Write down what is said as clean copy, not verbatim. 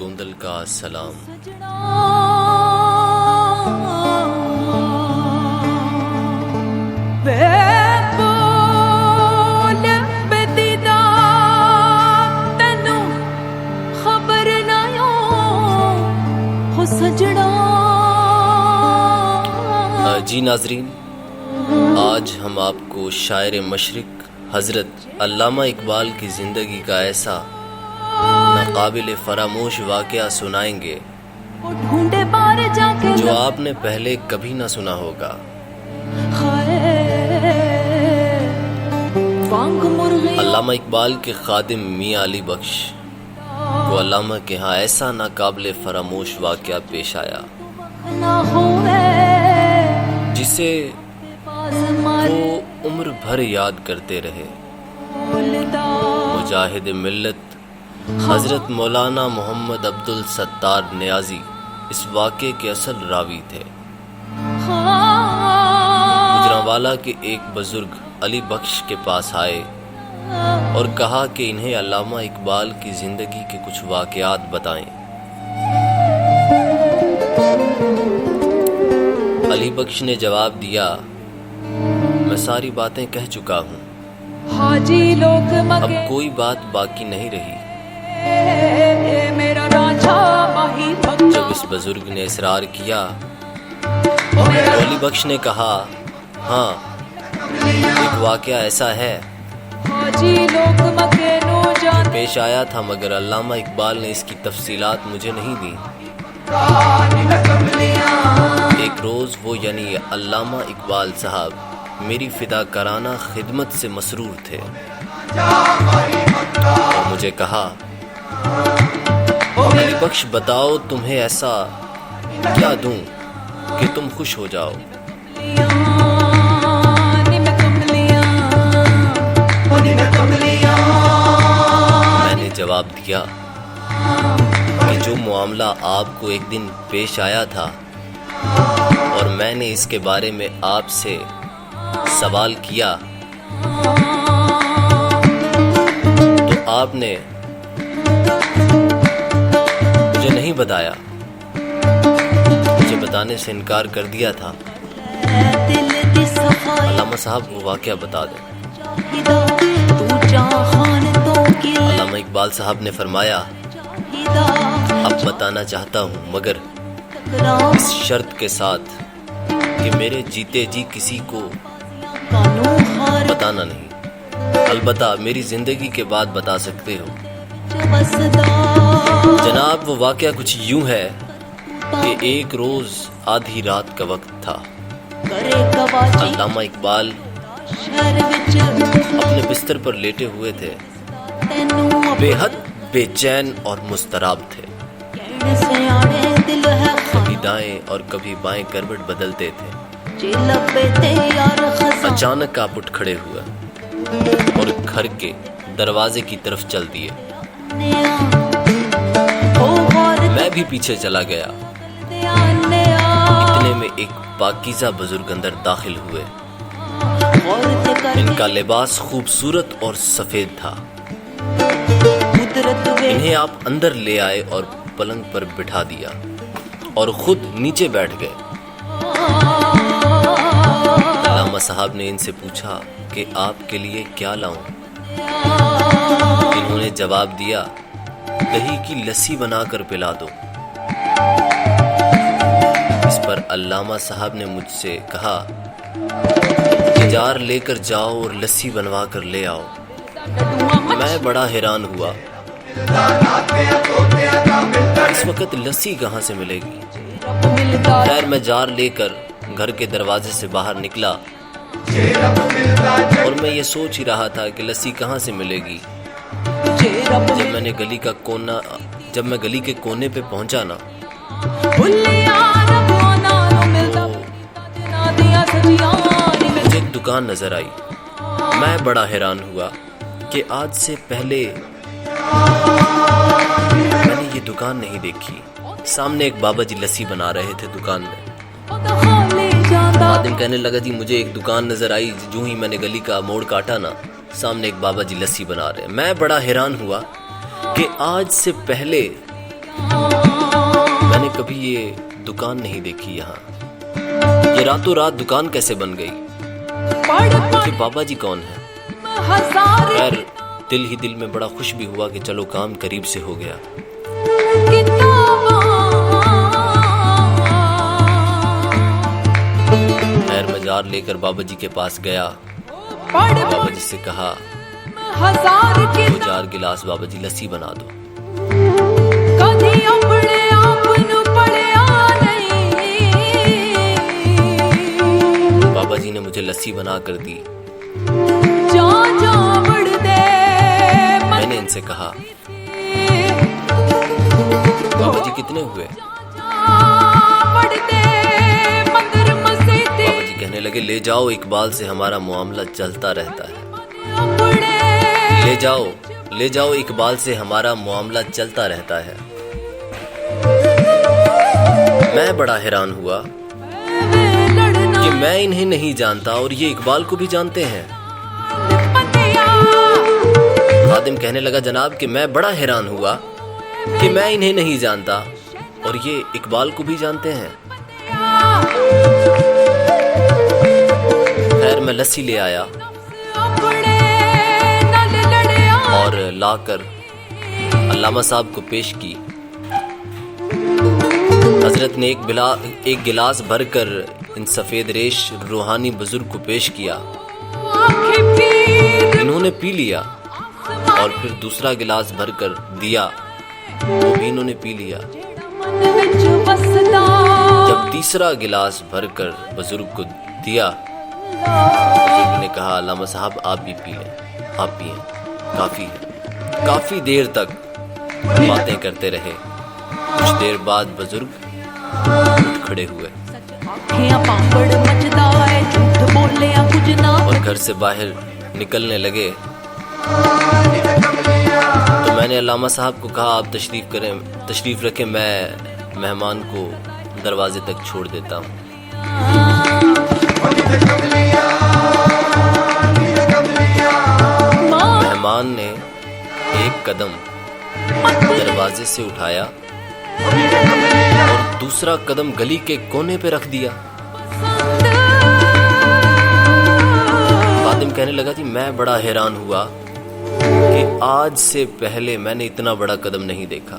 گوندل کا سلام۔ جی ناظرین، آج ہم آپ کو شاعر مشرق حضرت علامہ اقبال کی زندگی کا ایسا ناقابل فراموش واقعہ سنائیں گے جو آپ نے پہلے کبھی نہ سنا ہوگا۔ علامہ اقبال کے خادم میاں علی بخش کو علامہ کے ہاں ایسا ناقابل فراموش واقعہ پیش آیا جسے وہ عمر بھر یاد کرتے رہے۔ مجاہد ملت حضرت مولانا محمد عبدالستار نیازی اس واقعے کے اصل راوی تھے۔ گجرانوالہ کے ایک بزرگ علی بخش کے پاس آئے اور کہا کہ انہیں علامہ اقبال کی زندگی کے کچھ واقعات بتائیں۔ علی بخش نے جواب دیا، میں ساری باتیں کہہ چکا ہوں، اب کوئی بات باقی نہیں رہی۔ جب اس بزرگ نے اصرار کیا تو علی بخش نے کہا، ہاں ایک واقعہ ایسا ہے پیش آیا تھا، مگر علامہ اقبال نے اس کی تفصیلات مجھے نہیں دیں۔ ایک روز وہ یعنی علامہ اقبال صاحب میری فداکارانہ خدمت سے مسرور تھے اور مجھے کہا، علی بخش بتاؤ تمہیں ایسا کیا دوں کہ تم خوش ہو جاؤ۔ میں نے جواب دیا کہ جو معاملہ آپ کو ایک دن پیش آیا تھا اور میں نے اس کے بارے میں آپ سے سوال کیا تو آپ نے مجھے نہیں بتایا، مجھے بتانے سے انکار کر دیا تھا۔ علامہ صاحب وہ واقعہ بتا دیں۔ علامہ اقبال صاحب نے فرمایا، اب بتانا چاہتا ہوں مگر اس شرط کے ساتھ کہ میرے جیتے جی کسی کو بتانا نہیں، البتہ میری زندگی کے بعد بتا سکتے ہو۔ جناب وہ واقعہ کچھ یوں ہے کہ ایک روز آدھی رات کا وقت تھا۔ علامہ اقبال اپنے بستر پر لیٹے ہوئے تھے، بے حد بے چین اور مضطرب تھے۔ کبھی دائیں اور کبھی بائیں کروٹ بدلتے تھے۔ اچانک آپ اٹھ کھڑے ہوئے اور گھر کے دروازے کی طرف چل دیے۔ میں بھی پیچھے چلا گیا۔ اتنے میں ایک پاکیزہ بزرگ اندر داخل ہوئے۔ ان کا لباس خوبصورت اور سفید تھا۔ انہیں آپ اندر لے آئے اور پلنگ پر بٹھا دیا اور خود نیچے بیٹھ گئے۔ علامہ صاحب نے ان سے پوچھا کہ آپ کے لیے کیا لاؤں؟ انہوں نے جواب دیا، دہی کی لسی بنا کر پلا دو۔ اس پر علامہ صاحب نے مجھ سے کہا کہ جار لے کر جاؤ اور لسی بنوا کر لے آؤ۔ میں بڑا حیران ہوا، اس وقت لسی کہاں سے ملے گی؟ خیر میں جار لے کر گھر کے دروازے سے باہر نکلا اور میں یہ سوچ ہی رہا تھا کہ لسی کہاں سے ملے گی۔ جب میں گلی کے کونے پہ پہنچا نا مجھے ایک دکان نظر آئی۔ میں بڑا حیران ہوا کہ آج سے پہلے میں نے یہ دکان نہیں دیکھی۔ سامنے ایک بابا جی لسی بنا رہے تھے دکان میں۔ خادم کہنے لگا، جی مجھے ایک دکان نظر آئی، جو ہی میں نے گلی کا موڑ کاٹا نا سامنے ایک بابا جی لسی بنا رہے۔ میں بڑا حیران ہوا کہ آج سے پہلے میں نے کبھی یہ دکان نہیں دیکھی یہاں، یہ راتوں رات دکان کیسے بن گئی؟ یہ بابا جی کون ہیں؟ خیر دل ہی دل میں بڑا خوش بھی ہوا کہ چلو کام قریب سے ہو گیا۔ خیر میں جار لے کر بابا جی کے پاس گیا، بابا جی سے کہا 2 4 گلاس بابا جی لسی بنا دو۔ بابا جی نے مجھے لسی بنا کر دی۔ میں نے ان سے کہا بابا جی کتنے ہوئے؟ بابا جی کہنے لگے لے جاؤ، اقبال سے ہمارا معاملہ چلتا رہتا ہے۔ لے جاؤ اقبال سے ہمارا معاملہ چلتا رہتا ہے۔ میں بڑا حیران ہوا کہ میں انہیں نہیں جانتا اور یہ اقبال کو بھی جانتے ہیں۔ خادم کہنے لگا جناب کہ میں بڑا حیران ہوا کہ میں انہیں نہیں جانتا اور یہ اقبال کو بھی جانتے ہیں۔ خیر میں لسی لے آیا اور لا کر علامہ صاحب کو پیش کی۔ حضرت نے ایک گلاس بھر کر ان سفید ریش روحانی بزرگ کو پیش کیا، انہوں نے پی لیا اور پھر دوسرا گلاس بھر کر دیا، وہ بھی انہوں نے پی لیا۔ جب تیسرا گلاس بھر کر بزرگ کو دیا، بزرگ نے کہا علامہ صاحب آپ بھی پی لیں، آپ پئیں، کافی ہے۔ کافی دیر تک باتیں کرتے رہے۔ کچھ دیر بعد بزرگ اٹھ کھڑے ہوئے اور گھر سے باہر نکلنے لگے، تو میں نے علامہ صاحب کو کہا آپ تشریف رکھیں، میں مہمان کو دروازے تک چھوڑ دیتا ہوں۔ مہمان نے ایک قدم دروازے سے اٹھایا اور دوسرا قدم گلی کے کونے پہ رکھ دیا۔ خادم کہنے لگا جی میں بڑا حیران ہوا کہ آج سے پہلے میں نے اتنا بڑا قدم نہیں دیکھا۔